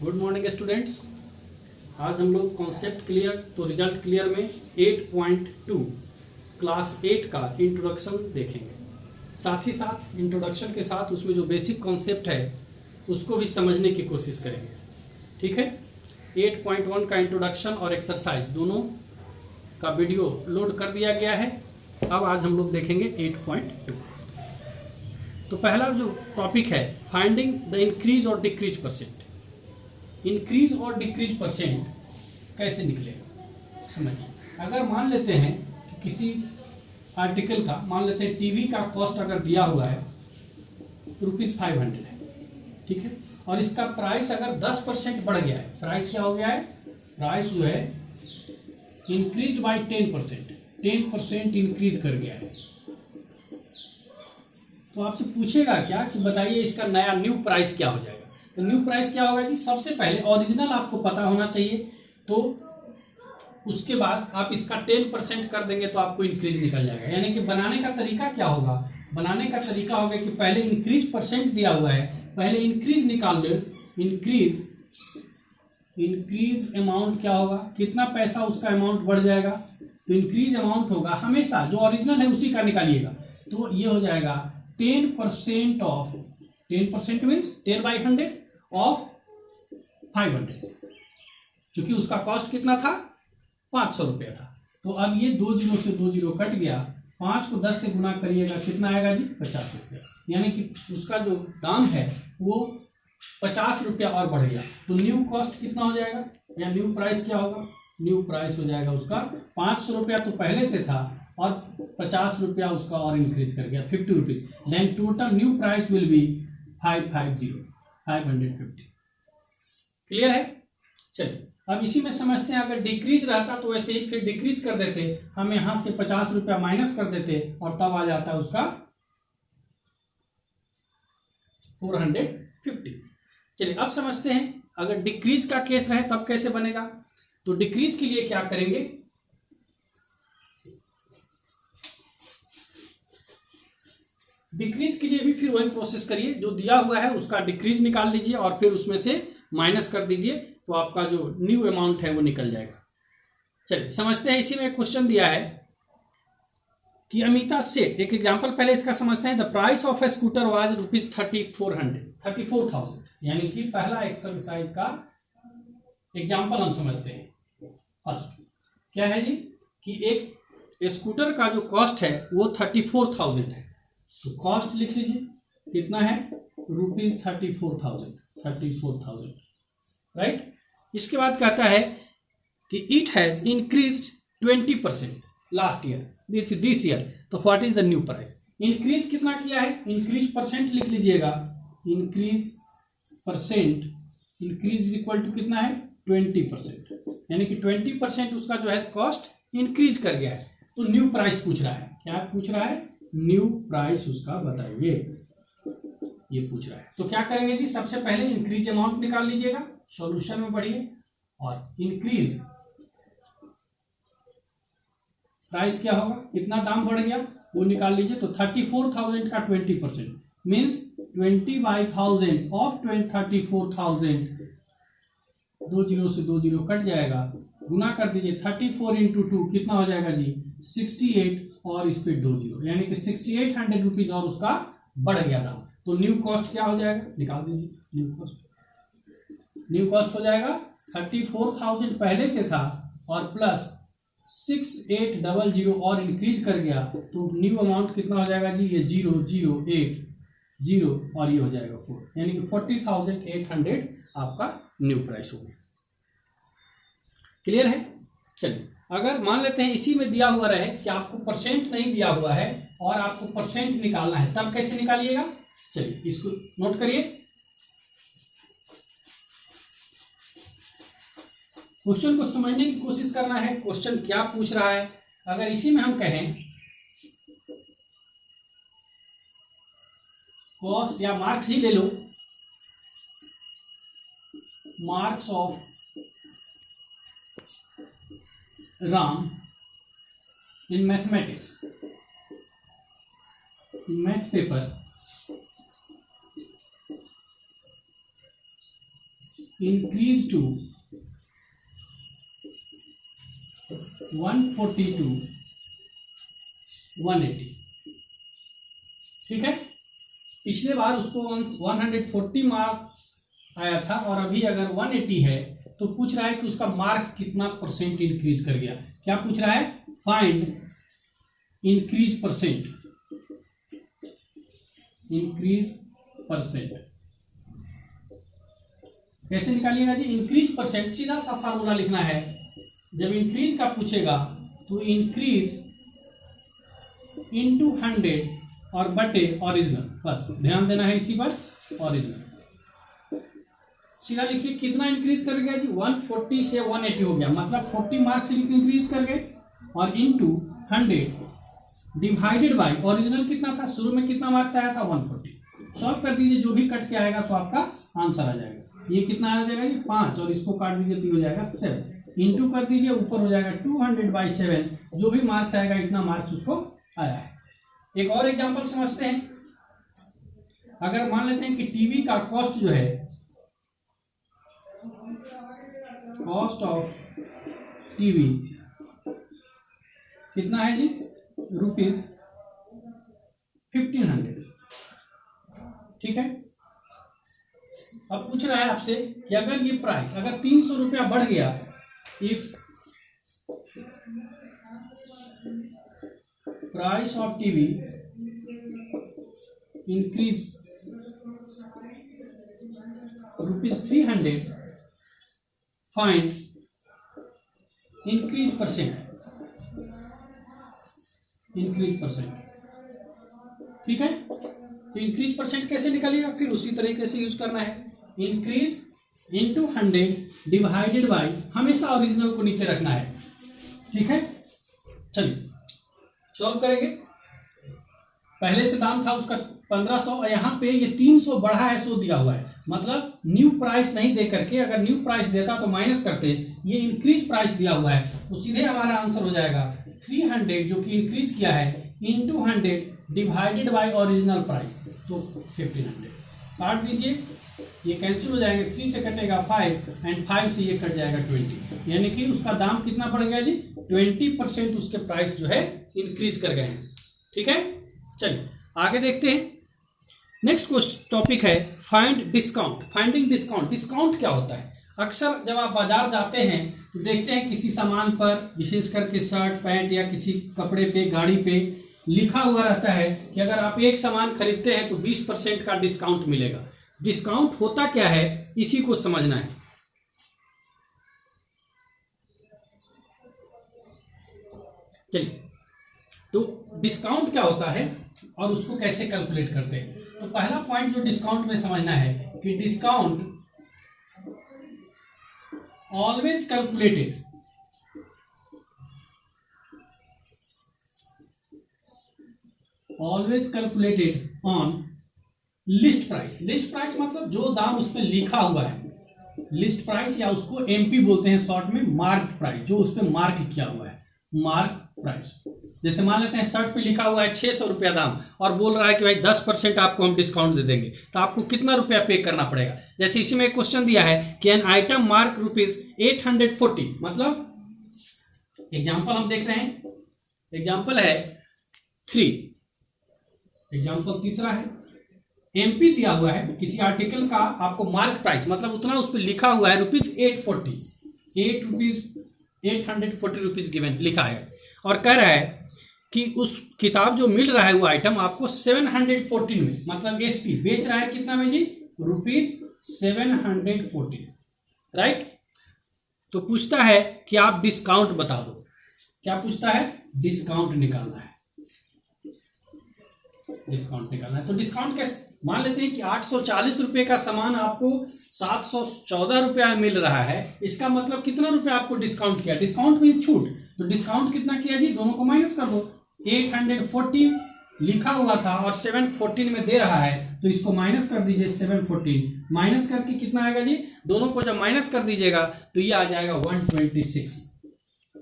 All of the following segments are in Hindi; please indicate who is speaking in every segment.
Speaker 1: Good morning students. आज हम लोग कॉन्सेप्ट क्लियर तो रिजल्ट क्लियर में 8.2 क्लास 8 का इंट्रोडक्शन देखेंगे। साथ ही साथ इंट्रोडक्शन के साथ उसमें जो बेसिक कॉन्सेप्ट है उसको भी समझने की कोशिश करेंगे। ठीक है, 8.1 का इंट्रोडक्शन और एक्सरसाइज दोनों का वीडियो लोड कर दिया गया है। अब आज हम लोग देखेंगे 8.2। तो पहला जो टॉपिक है फाइंडिंग द इंक्रीज और डिक्रीज परसेंट। इंक्रीज और डिक्रीज परसेंट कैसे निकलेगा समझिए। अगर मान लेते हैं कि किसी आर्टिकल का, मान लेते हैं टीवी का कॉस्ट अगर दिया हुआ है ₹500 है, ठीक है, और इसका प्राइस अगर 10% बढ़ गया है, प्राइस क्या हो गया है, प्राइस जो है इंक्रीज बाय 10% इंक्रीज कर गया है। तो आपसे पूछेगा क्या कि बताइए इसका नया न्यू प्राइस क्या हो जाएगा। तो न्यू प्राइस क्या होगा जी, सबसे पहले ओरिजिनल आपको पता होना चाहिए, तो उसके बाद आप इसका 10% कर देंगे तो आपको इंक्रीज निकल जाएगा। यानी कि बनाने का तरीका क्या होगा, बनाने का तरीका होगा कि पहले इंक्रीज परसेंट दिया हुआ है, पहले इंक्रीज निकाल लो। इंक्रीज अमाउंट क्या होगा, कितना पैसा उसका अमाउंट बढ़ जाएगा, तो इंक्रीज अमाउंट होगा हमेशा जो ओरिजिनल है उसी का निकालिएगा। तो ये हो जाएगा 10% ऑफ 10% मीन्स 10/100 ऑफ 500, क्योंकि उसका कॉस्ट कितना था, 500 रुपया था। तो अब ये 2 जीरो से 2 जीरो कट गया, 5 को 10 से गुना करिएगा, कितना आएगा जी, 50 रुपया। यानी कि उसका जो दाम है वो 50 रुपया और बढ़ गया। तो न्यू कॉस्ट कितना हो जाएगा, या न्यू प्राइस क्या होगा, न्यू प्राइस हो जाएगा उसका 500 रुपया तो पहले से था और 50 रुपया उसका और इंक्रीज कर गया, 50 rupees. Then total new price will be 550। Clear है। चलिए अब इसी में समझते हैं, अगर डिक्रीज रहता तो वैसे ही फिर डिक्रीज कर देते, हम यहां से 50 रुपया माइनस कर देते और तब आ जाता है उसका 450। चलिए अब समझते हैं अगर डिक्रीज का केस रहे तब कैसे बनेगा। तो डिक्रीज के लिए क्या करेंगे, डिक्रीज के लिए भी फिर वही प्रोसेस करिए, जो दिया हुआ है उसका डिक्रीज निकाल लीजिए और फिर उसमें से माइनस कर दीजिए, तो आपका जो न्यू अमाउंट है वो निकल जाएगा। चलिए समझते हैं, इसी में क्वेश्चन दिया है कि अमिता सेठ, एक एग्जांपल पहले इसका समझते हैं। The price of A scooter was ₹34,000। यानी कि पहला एक्सरसाइज का एग्जांपल हम समझते हैं। फर्स्ट क्या है जी, कि एक स्कूटर का जो कॉस्ट है वो 34,000 है। तो कॉस्ट लिख लीजिए, कितना है, ₹34,000, राइट। इसके बाद कहता है कि it has increased 20% last year, this year, तो what is the new price. Increase कितना किया है, इंक्रीज परसेंट लिख लीजिएगा, increase percent, increase equal to कितना है, 20%। यानी कि 20% उसका जो है कॉस्ट इंक्रीज कर गया है। तो न्यू प्राइस पूछ रहा है, क्या पूछ रहा है, न्यू प्राइस उसका बताइए, ये पूछ रहा है। तो क्या करेंगे जी, सबसे पहले इंक्रीज अमाउंट निकाल लीजिएगा, सॉल्यूशन में बढ़िए और इंक्रीज प्राइस क्या होगा, कितना दाम बढ़ गया वो निकाल लीजिए। तो 34,000 का 20% मीन्स 20/1000 ऑफ 34,000, 2 जीरो से 2 जीरो कट जाएगा, गुना कर दीजिए, 34 इंटू 2 कितना हो जाएगा जी, 68 और इस पे 2 जीरो, यानी कि 6800 रुपीज और उसका बढ़ गया दाम। तो न्यू कॉस्ट क्या हो जाएगा, निकाल दीजिए, न्यू कॉस्ट हो जाएगा 34,000 पहले से था और प्लस 6800 और इंक्रीज कर गया, तो न्यू अमाउंट कितना हो जाएगा जी, ये 0080 और ये हो जाएगा 4, यानी कि 40,800 आपका न्यू प्राइस हो गया। क्लियर है। चलिए अगर मान लेते हैं इसी में दिया हुआ रहे कि आपको परसेंट नहीं दिया हुआ है और आपको परसेंट निकालना है, तब कैसे निकालिएगा, चलिए इसको नोट करिए। क्वेश्चन को समझने की कोशिश करना है, क्वेश्चन क्या पूछ रहा है। अगर इसी में हम कहें कॉस्ट, या मार्क्स ही ले लो, marks of Ram in mathematics, in math paper increase to 140 to 180। ठीक है, पिछले बार उसको 140 मार्क्स आया था और अभी अगर 180 है तो पूछ रहा है कि उसका मार्क्स कितना परसेंट इंक्रीज कर गया। क्या पूछ रहा है? Find increase percent, increase percent. कैसे निकालिएगा जी? इंक्रीज परसेंट सीधा सा फार्मूला लिखना है। जब इंक्रीज का पूछेगा तो इंक्रीज इंटू 100 और बटे ओरिजिनल, बस ध्यान देना है इसी पर, ओरिजिनल। सीधा लिखिए कितना इंक्रीज कर गया जी? 140 से 180 हो गया, मतलब 40 मार्क्स इंक्रीज कर गए, और इंटू 100 डिवाइडेड बाय ओरिजिनल कितना था, शुरू में कितना मार्क्स आया था? 140। सॉल्व कर दीजिए, जो भी कट के आएगा तो आपका आंसर आ जाएगा। ये कितना आ जाएगा जी? 5, और इसको काट दीजिए तो हो जाएगा 7। इंटू कर दीजिए, ऊपर हो जाएगा 200/7, जो भी मार्क्स आएगा इतना मार्क्स उसको आया है। एक और एग्जांपल समझते हैं। अगर मान लेते हैं कि टीवी का कॉस्ट जो है, कॉस्ट ऑफ टीवी कितना है जी? ₹1500। ठीक है, अब पूछ रहा है आपसे कि अगर ये प्राइस अगर 300 रुपया बढ़ गया, if price of TV increase ₹300, find increase percent, increase percent. ठीक है, तो इंक्रीज परसेंट कैसे निकालिएगा? फिर उसी तरीके से यूज करना है। इंक्रीज इंटू 100 डिवाइडेड बाय, हमेशा ओरिजिनल को नीचे रखना है। ठीक है, चलिए सॉल्व करेंगे। पहले से दाम था उसका 1500 और यहाँ पे ये 300 बढ़ा है, 100 दिया हुआ है, मतलब न्यू प्राइस नहीं दे करके, अगर न्यू प्राइस देता तो माइनस करते, ये इंक्रीज प्राइस दिया हुआ है, तो सीधे हमारा आंसर हो जाएगा 300 जो कि इंक्रीज किया है, into 100 divided by original price, तो 1500। काट दीजिए, ये कैंसिल हो जाएंगे, 3 से कटेगा 5 एंड 5 से ये कट जाएगा 20, यानी कि उसका दाम कितना बढ़ गया जी? 20% उसके प्राइस जो है इंक्रीज कर गए हैं। ठीक है, चलिए आगे देखते हैं। नेक्स्ट टॉपिक है find discount, finding discount. Discount क्या होता है? अक्सर जब आप बाजार जाते हैं तो देखते हैं किसी सामान पर, विशेष करके शर्ट पैंट या किसी कपड़े पे, गाड़ी पे लिखा हुआ रहता है कि अगर आप एक सामान खरीदते हैं तो 20% का डिस्काउंट मिलेगा। डिस्काउंट होता क्या है, इसी को समझना है। चलिए, तो डिस्काउंट क्या होता है और उसको कैसे कैलकुलेट करते हैं। तो पहला पॉइंट जो डिस्काउंट में समझना है कि discount always calculated on list price. List price मतलब जो दाम उस पर लिखा हुआ है, लिस्ट प्राइस, या उसको एमपी बोलते हैं शॉर्ट में, मार्क प्राइस, जो उस पर मार्क किया हुआ है, मार्क प्राइस। जैसे मान लेते हैं शर्ट पे लिखा हुआ है 600 रुपया दाम और बोल रहा है कि भाई 10% आपको हम डिस्काउंट दे देंगे, तो आपको कितना रुपया पे करना पड़ेगा। जैसे इसी में एक क्वेश्चन दिया है कि एन आइटम मार्क ₹840, मतलब एग्जाम्पल हम देख रहे हैं, एग्जाम्पल है 3, एग्जाम्पल तीसरा है, एमपी दिया हुआ है किसी आर्टिकल का, आपको मार्क प्राइस मतलब उतना उस पर लिखा हुआ है ₹840 गिवन लिखा है, और कह रहा है कि उस किताब जो मिल रहा है वो आइटम आपको 714 में, मतलब एसपी बेच रहा है कितना में जी? ₹714, राइट। तो पूछता है कि आप डिस्काउंट बता दो। क्या पूछता है? डिस्काउंट निकालना है, डिस्काउंट निकालना है। तो डिस्काउंट कैसे? मान लेते हैं कि 840 रुपए का सामान आपको 714 रुपया मिल रहा है, इसका मतलब कितना रुपया आपको डिस्काउंट किया? डिस्काउंट मीन्स छूट, तो डिस्काउंट कितना किया जी? दोनों को माइनस कर दो। 840 लिखा हुआ था और 714 में दे रहा है, तो इसको माइनस कर दीजिए। 714 माइनस करके कितना आएगा जी? दोनों को जब माइनस कर दीजिएगा तो ये आ जाएगा 126।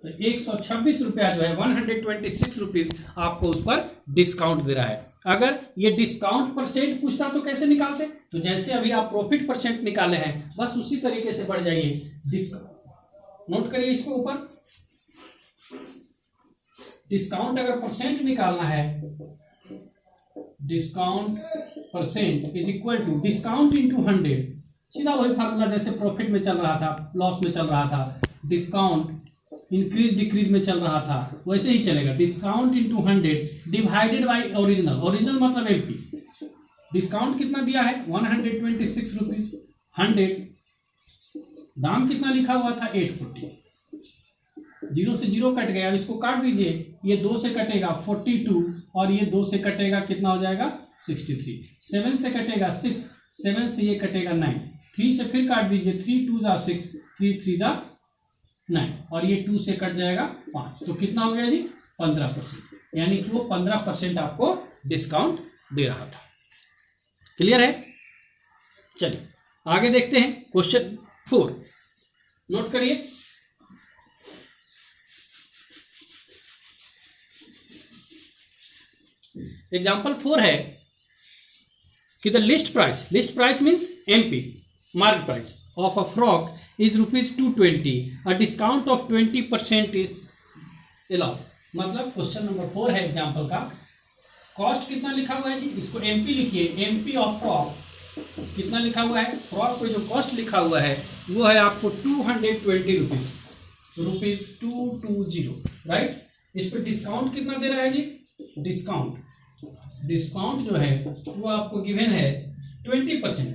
Speaker 1: तो 126 रुपया जो है 126 रुपीज आपको उस पर डिस्काउंट दे रहा है। अगर ये डिस्काउंट परसेंट पूछता तो कैसे निकालते? तो जैसे अभी आप प्रॉफिट परसेंट निकाले हैं बस उसी तरीके से बढ़ जाइए। डिस्काउंट नोट करिए इसको ऊपर, डिस्काउंट अगर परसेंट निकालना है, discount percent is equal to discount into 100, सीधा वही फार्मूला जैसे प्रॉफिट में चल रहा था, लॉस में चल रहा था, डिस्काउंट इंक्रीज डिक्रीज में चल रहा था, वैसे ही चलेगा। Discount into 100 divided by original, original मतलब एमपी। डिस्काउंट कितना दिया है 126 रुपीज, 100 दाम कितना लिखा हुआ था 840, 0 से 0 कट गया, अब इसको काट दीजिए, ये 2 से कटेगा 42 और ये 2 से कटेगा कितना हो जाएगा 63, 7 से कटेगा 6, 7 से ये कटेगा 9, 3 से फिर काट दीजिए, 3 2 जा 6, 3 3 जा 9 और ये 2 से कट जाएगा 5, तो कितना हो गया जी 15%, यानी कि वो 15% आपको डिस्काउंट दे रहा था। क्लियर है? चलिए आगे देखते हैं क्वेश्चन 4, नोट करिए। एग्जाम्पल 4 है कि the list price means MP market price of a frock is ₹220, a discount of 20% is allowed. मतलब क्वेश्चन नंबर 4 है एग्जाम्पल का, कॉस्ट कितना लिखा हुआ है जी, इसको एमपी लिखिए, एमपी ऑफ फ्रॉक कितना लिखा हुआ है, फ्रॉक पे जो कॉस्ट लिखा हुआ है वो है आपको 220 रुपीज, ₹220, राइट। इस पर डिस्काउंट कितना दे रहा है जी, डिस्काउंट जो है वो आपको गिवन है 20%।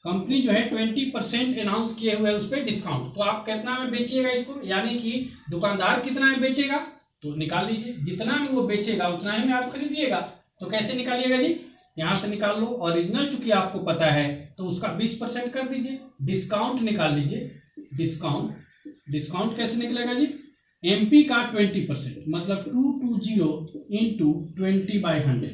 Speaker 1: कंपनी जो है 20% अनाउंस किए हुए है उस पर डिस्काउंट, तो आप कितना में बेचिएगा इसको, यानी कि दुकानदार कितना में बेचेगा तो निकाल लीजिए, जितना में वो बेचेगा उतना ही में आप खरीदिएगा। तो कैसे निकालिएगा जी, यहां से निकाल लो, ओरिजिनल चूंकि आपको पता है तो उसका 20% कर दीजिए, डिस्काउंट निकाल लीजिए, डिस्काउंट कैसे निकलेगा जी, एमपी का 20% मतलब 220 इंटू 20/100,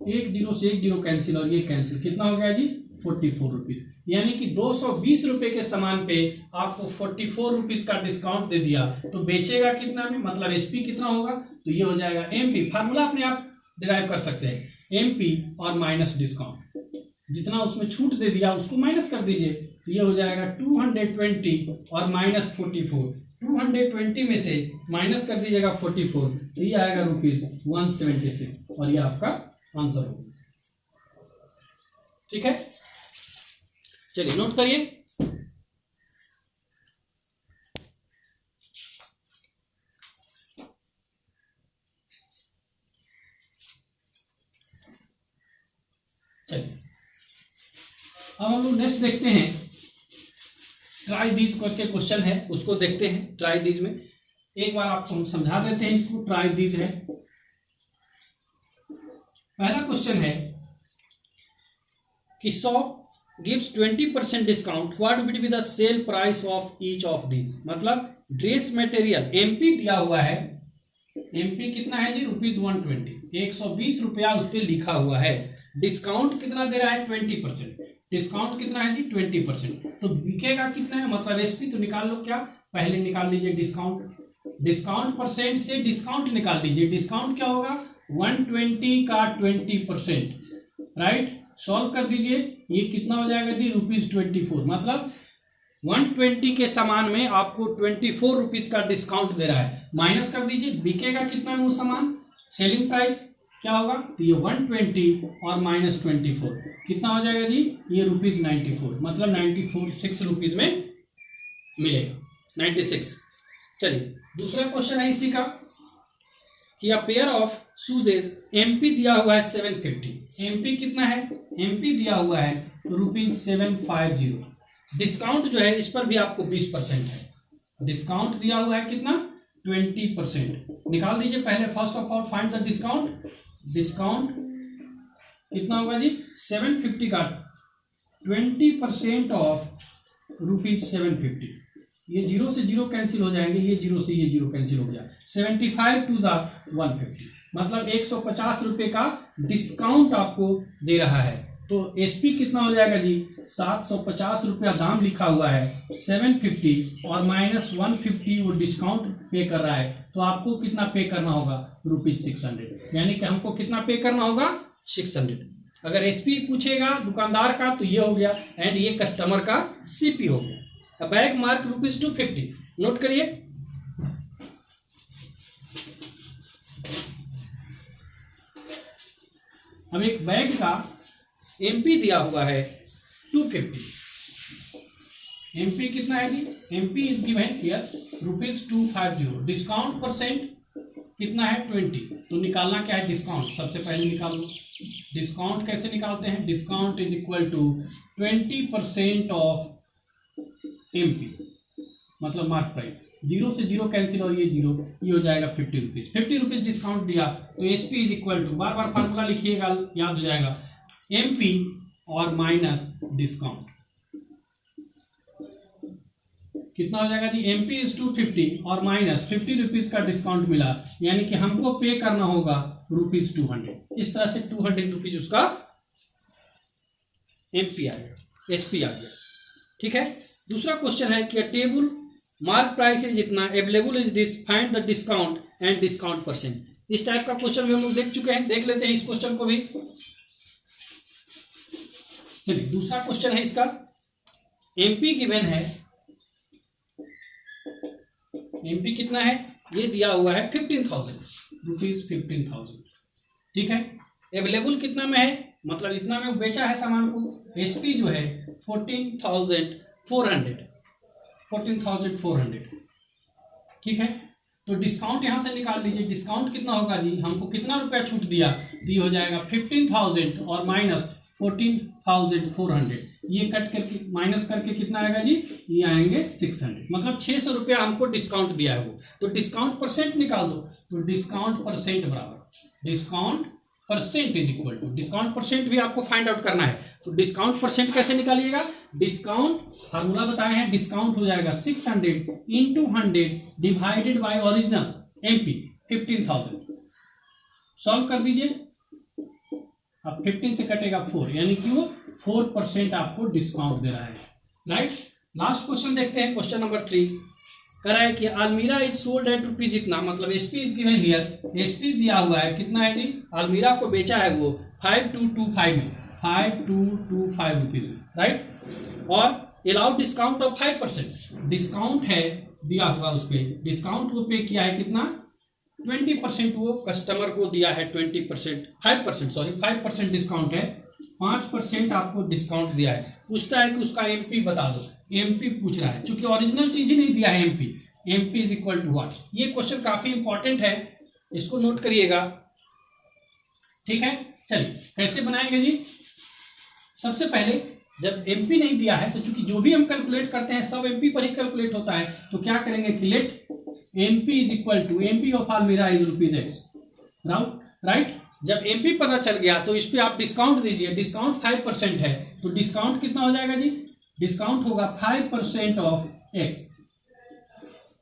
Speaker 1: 1 0 से 1 0 कैंसिल और ये कैंसिल, कितना हो गया जी 44 रुपीज, यानी कि 220 रुपए के सामान पे आपको 44 रुपीज का डिस्काउंट दे दिया, तो बेचेगा कितना में, मतलब एसपी कितना होगा, तो ये हो जाएगा एमपी, फार्मूला अपने आप डिराइव कर सकते हैं, एमपी और माइनस डिस्काउंट, जितना उसमें छूट दे दिया उसको माइनस कर दीजिए, तो ये हो जाएगा 220 और माइनस 44, 220 में से माइनस कर दीजिएगा 44, तो ये आएगा ₹176 और ये आपका आंसर होगा। ठीक है, चलिए नोट करिए। चलिए अब हम लोग नेक्स्ट देखते हैं, ट्राई दीज करके क्वेश्चन है उसको देखते हैं। ट्राई दीज में एक बार आपको हम समझा देते हैं, इसको ट्राई दीज है। पहला क्वेश्चन है कि shop gives 20% discount, what will be the sale price of each of these. मतलब ड्रेस मटेरियल एमपी दिया हुआ है, एमपी कितना है जी ₹120, 120 रुपया उस पर लिखा हुआ है, डिस्काउंट कितना दे रहा है 20%, डिस्काउंट कितना है जी 20%, तो बिकेगा कितना है, मतलब एसपी तो निकाल लो, क्या पहले निकाल लीजिए डिस्काउंट परसेंट से डिस्काउंट निकाल लीजिए, डिस्काउंट क्या होगा 120 का 20%, राइट। सॉल्व कर दीजिए, ये कितना हो जाएगा जी ₹24, मतलब 120 के सामान में आपको 24 रुपीज का डिस्काउंट दे रहा है, माइनस कर दीजिए, बिकेगा कितना में वो सामान, सेलिंग प्राइस क्या होगा, तो ये 120 और माइनस 24 कितना हो जाएगा जी, ये ₹94, मतलब 96 रुपीज में मिलेगा, 96। चलिए दूसरा क्वेश्चन है इसी का कि अ पेयर ऑफ शूजेज एमपी दिया हुआ है 750, एमपी कितना है, एमपी दिया हुआ है ₹750, डिस्काउंट जो है इस पर भी आपको 20% है, डिस्काउंट दिया हुआ है कितना 20%, निकाल दीजिए पहले, first of all find the discount कितना होगा जी 750 का 20% ऑफ ₹750, ये 0 से 0 कैंसिल हो जाएंगे, ये 0 से ये 0 कैंसिल हो गया, 75 2 150, मतलब 150 रुपए का डिस्काउंट आपको दे रहा है, तो एसपी कितना हो जाएगा जी, 750 रुपया दाम लिखा हुआ है, 750 और माइनस 150 वो डिस्काउंट पे कर रहा है, तो आपको कितना पे करना होगा, ₹600, यानी कि हमको कितना पे करना होगा, 600। अगर एसपी पूछेगा दुकानदार का तो ये हो गया, एंड ये कस्टमर का सीपी हो गया। बैग मार्क ₹250, नोट करिए। अब एक बैग का एमपी दिया हुआ है 250, एमपी कितना है जी, MP is given here ₹250, discount percent कितना है 20, तो निकालना क्या है डिस्काउंट, सबसे पहले निकाल लो। डिस्काउंट कैसे निकालते हैं, discount is equal to 20% of MP, मतलब मार्क प्राइस, 0 से 0 कैंसिल और ये 0, ये हो जाएगा ₹50, ₹50 डिस्काउंट दिया, तो एसपी इज इक्वल टू, बार बार फार्मूला लिखिएगा याद हो जाएगा, एमपी और माइनस डिस्काउंट, कितना हो जाएगा जी, एमपी इज 250 और माइनस ₹50 का डिस्काउंट मिला, यानी कि हमको पे करना होगा ₹200। इस तरह से ₹200 उसका एमपी आ गया, एसपी आ गया। ठीक है, दूसरा क्वेश्चन है कि टेबल मार्क प्राइस इज इतना, available is this, find the discount and discount percent. इस टाइप का क्वेश्चन भी हम लोग देख चुके हैं, देख लेते हैं इस क्वेश्चन को भी। चलिए दूसरा क्वेश्चन है इसका, एमपी गिवन है, एमपी कितना है, ये दिया हुआ है 15,000 ₹15,000। ठीक है, अवेलेबल कितना में है, मतलब इतना में बेचा है सामान को, एसपी जो है 14,400। ठीक है, तो डिस्काउंट यहां से निकाल लीजिए, डिस्काउंट कितना होगा जी, हमको कितना रुपया छूट दिया, तो ये हो जाएगा 15,000 और माइनस 14,400, ये कट करके माइनस करके कितना आएगा जी, ये आएंगे 600, मतलब 600 रुपया हमको डिस्काउंट दिया है वो, तो डिस्काउंट परसेंट निकाल दो, तो डिस्काउंट परसेंट बराबर discount percent is equal to, discount percent भी आपको फाइंड आउट करना है, तो डिस्काउंट परसेंट कैसे निकालिएगा, डिस्काउंट फार्मूला बताए हैं, डिस्काउंट हो जाएगा 600 into 100 divided by original MP 15,000, solve कर दीजिए। अब 15 से कटेगा 4, यानी कि वो 4% आपको डिस्काउंट दे रहा है, राइट। लास्ट क्वेश्चन देखते हैं, क्वेश्चन नंबर 3 कह रहा है कि अलमीरा इज सोल्ड एट रुपीज इतना, मतलब SP is given here, SP दिया हुआ है कितना है जी, अलमीरा को बेचा है वो 5225 में, 5225 रुपीज में, राइट। और अलाउड डिस्काउंट ऑफ 5%, डिस्काउंट है दिया हुआ, उस पर डिस्काउंट को पे किया है कितना, 20% वो कस्टमर को दिया है, 5% डिस्काउंट है, 5% आपको डिस्काउंट दिया है, पूछता है कि उसका एमपी बता दो, एमपी पूछ रहा है, क्योंकि ओरिजिनल चीज ही नहीं दिया है MP, MP is equal to what. ये क्वेश्चन काफी इंपॉर्टेंट है, इसको नोट करिएगा। ठीक है, चलिए कैसे बनाएंगे जी, सबसे पहले जब एमपी नहीं दिया है तो चूंकि जो भी हम कैलकुलेट करते हैं सब एमपी पर ही कैलकुलेट होता है, तो क्या करेंगे कि let MP is equal to, MP of अलमीरा इज ₹X, राइट। जब एमपी पता चल गया तो इस पे आप डिस्काउंट दीजिए, डिस्काउंट 5% है, तो डिस्काउंट कितना हो जाएगा जी, डिस्काउंट होगा 5% ऑफ x,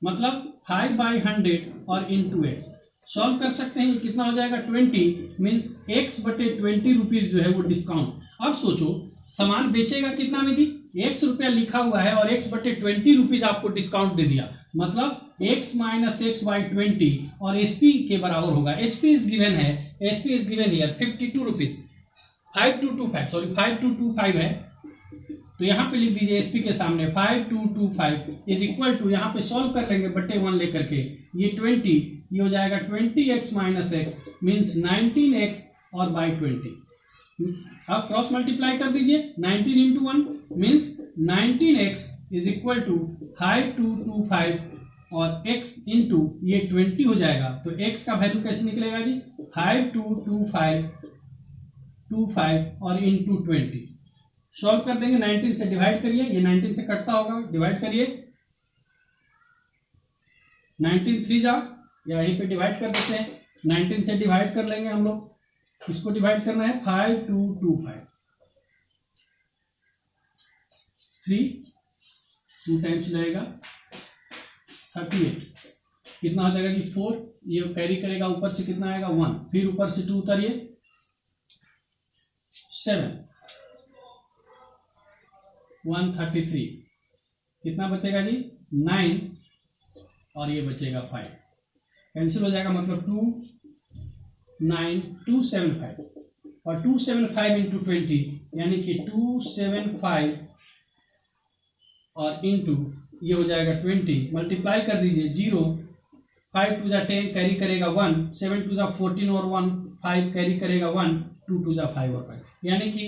Speaker 1: मतलब 5/100 और इंटू x, सॉल्व कर सकते हैं, कितना हो जाएगा 20, मीन्स x/20 जो है वो डिस्काउंट। अब सोचो सामान बेचेगा कितना में जी, x रुपया लिखा हुआ है और x/20 आपको डिस्काउंट दे दिया, मतलब x माइनस x/20 और एसपी के बराबर होगा, एसपी इज गिवन है, SP is given here 52 rupees, 5225 है, तो यहाँ पे लिख दीजिए एसपी के सामने 5225 इज इक्वल टू, यहाँ पे सॉल्व कर लेंगे बटे 1 लेकर के, ये 20, ये हो जाएगा 20x minus x means 19x और बाई 20, अब क्रॉस मल्टीप्लाई कर दीजिए, 19 into 1 means 19x is equal to 5225 और x इंटू ये 20 हो जाएगा, तो x का वैल्यू कैसे निकलेगा जी, 5225 और इंटू 20, सॉल्व कर देंगे, 19 से डिवाइड करिए, ये 19 से कटता होगा, डिवाइड करिए, 19 3 जा, या यहीं पे डिवाइड कर देते हैं, 19 से डिवाइड कर लेंगे हम लोग, इसको डिवाइड करना है 5225, 3 2 टाइम्स लगेगा 38, कितना हो जाएगा कि 4, ये कैरी करेगा, ऊपर से कितना आएगा 1, फिर ऊपर से 2 उतारिए 7, 133, कितना बचेगा जी 9 और ये बचेगा 5, कैंसिल हो जाएगा, मतलब 29275 और 275 इंटू 20 यानी कि 275 और इंटू ये हो जाएगा 20, मल्टीप्लाई कर दीजिए 0, 5 टू जा 10 कैरी करेगा 1, 7 टू जा 14 और 1 5 कैरी करेगा 1, 2 टू जा 5 और 5 यानी कि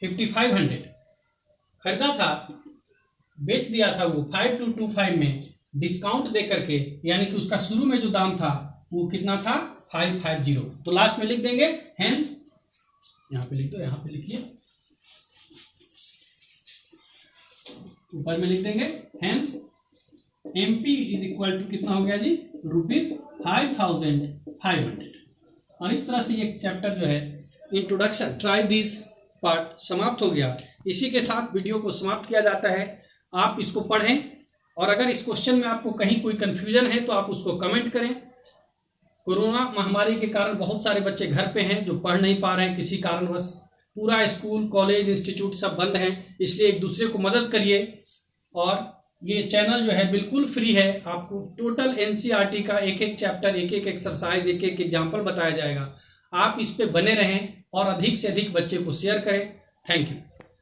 Speaker 1: 5500 खरीदा था, बेच दिया था वो 5225 में डिस्काउंट दे करके, यानी कि उसका शुरू में जो दाम था वो कितना था 550। तो लास्ट में लिख देंगे हेंस, यहाँ पे लिख दो, यहाँ पे लिखिए, ऊपर में लिख देंगे hence MP is equal to कितना हो गया जी ₹5500। और इस तरह से ये चैप्टर जो है इंट्रोडक्शन ट्राई दिस पार्ट समाप्त हो गया। इसी के साथ वीडियो को समाप्त किया जाता है। आप इसको पढ़ें और अगर इस क्वेश्चन में आपको कहीं कोई कंफ्यूजन है तो आप उसको कमेंट करें। कोरोना महामारी के कारण बहुत सारे बच्चे घर पे हैं जो पढ़ नहीं पा रहे हैं किसी कारणवश, पूरा स्कूल कॉलेज इंस्टीट्यूट सब बंद हैं, इसलिए एक दूसरे को मदद करिए। और ये चैनल जो है बिल्कुल फ्री है, आपको टोटल NCERT का एक एक चैप्टर, एक एक एक्सरसाइज, एक एक एग्जाम्पल बताया जाएगा। आप इस पे बने रहें और अधिक से अधिक बच्चे को शेयर करें। Thank you.